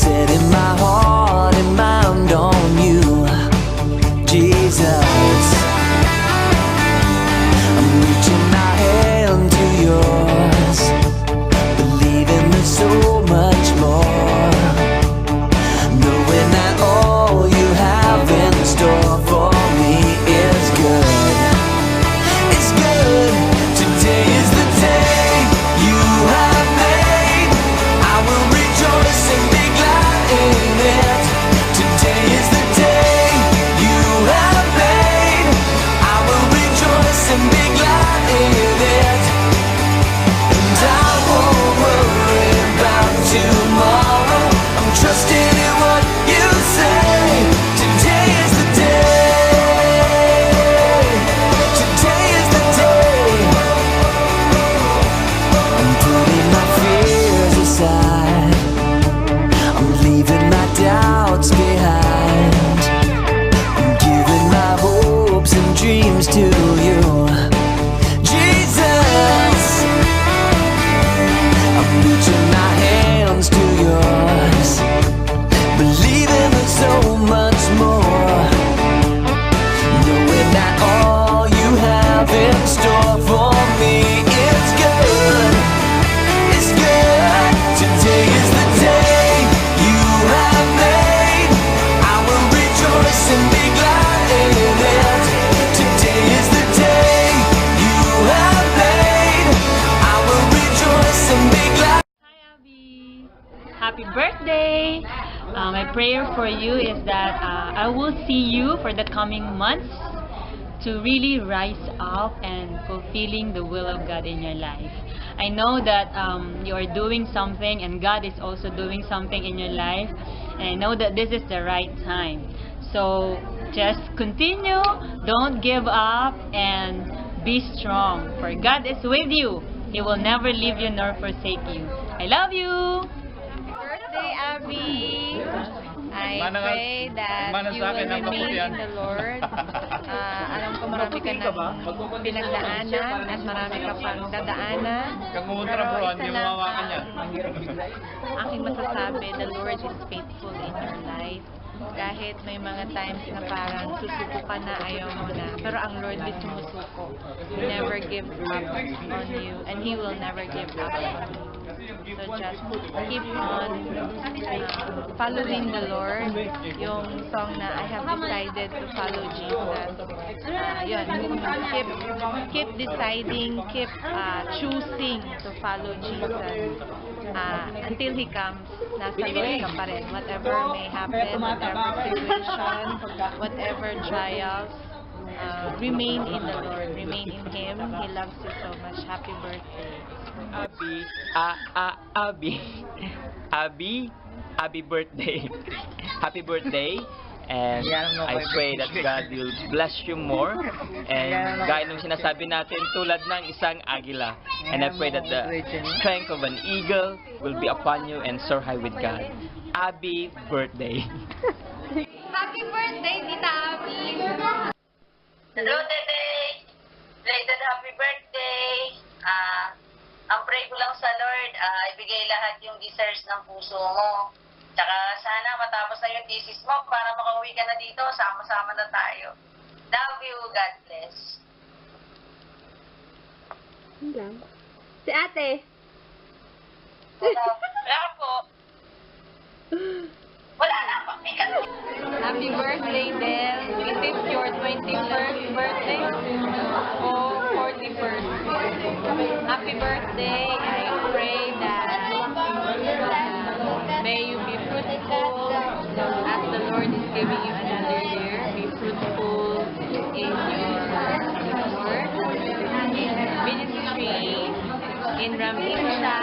setting my heart and mind on you, Jesus. I'm reaching my hand to yours, believing there's so much more, knowing that all you have in store for me is good. It's good. Today is the day you have made. I will rejoice and be glad in it. Today is the day you have made. I will rejoice and be glad in it. And I won't worry about tomorrow. I'm trusting in what you say. Today is the day. Today is the day. I'm putting my fears aside. I'm leaving my doubts behind. I'm giving my hopes and dreams to you, Jesus. I'm reaching my hands to yours, believing there's so much more, knowing that all you have in store for me is good. It's good. Today is the day you have made. I will rejoice and be glad in it. Today is the day you have made. I will rejoice and be glad. Hi, Abby. Happy birthday. My prayer for you is that I will see you for the coming months to really rise up and fulfilling the will of God in your life. I know that you are doing something and God is also doing something in your life, and I know that this is the right time. So just continue, don't give up, and be strong, for God is with you. He will never leave you nor forsake you. I love you! Birthday, Abby. I pray that you will remain in the Lord. Alam ko marami ka nang pinagdaanan at marami ka pang dadaanan. Pero isa lang ang aking masasabi, the Lord is faithful in your life. Kahit may mga times na parang susuko ka na, ayaw mo na. Pero ang Lord is sumusuko. He never gives up on you, and He will never give up on you. So just keep on following the Lord. Yung song na I have decided to follow Jesus. Yun, keep deciding, keep choosing to follow Jesus until He comes. Nasa Lord ka pa rin. Whatever may happen, whatever situation, whatever trials, remain in the Lord, remain in Him. He loves you so much. Happy birthday. Abby birthday. Happy birthday. And I pray that God will bless you more. And gaya nung sinasabi natin, tulad ng isang agila. And I pray that the strength of an eagle will be upon you and soar high with God. Abby birthday. Happy birthday, Tita Abby! Hello, Tete! Belated happy birthday! Ang pray ko lang sa Lord, ibigay lahat yung desires ng puso mo. Tsaka sana matapos na yung thesis mo para makauwi ka na dito, sama-sama na tayo. Love you, God bless. Si ate! Wala po. Wala na po. Happy birthday, Del! Is this your 21st birthday? O 41st? Happy birthday! I pray that may you be fruitful as the Lord is giving you another year. Be fruitful in your work, in ministry, in Ramisha.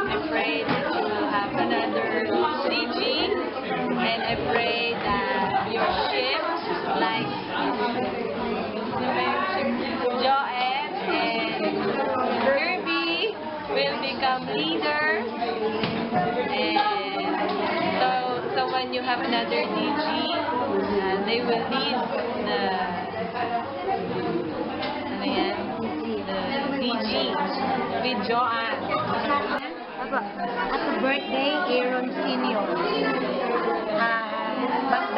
I pray that you will have another CG, and I pray that your ship, like Joanne and Kirby, will become leaders. And so when you have another DG, they will lead the DG with Joanne. Happy birthday, Aaron Senior. But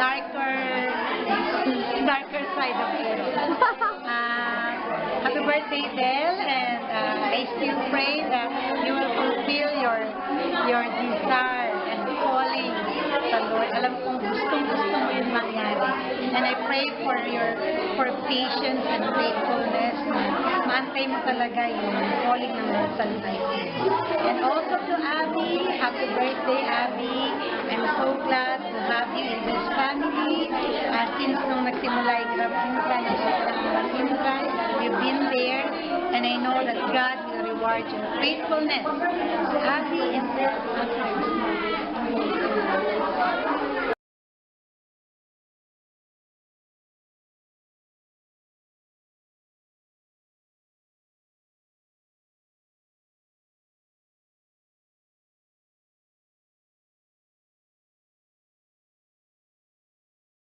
darker side of Aaron. Happy birthday, Del, and I still pray that you will fulfill your desire and calling sa Lord. Alam kong gustong-gusto mo yung mangyari. And I pray for patience and faithfulness. Maantay mo talaga yung calling ng Lord sa life. And also to Abby, happy birthday, Abby. I'm so glad to have you in this family. Since nung nagsimula yung Grab Intra, you've been there. And I know that God will reward your faithfulness. Abby and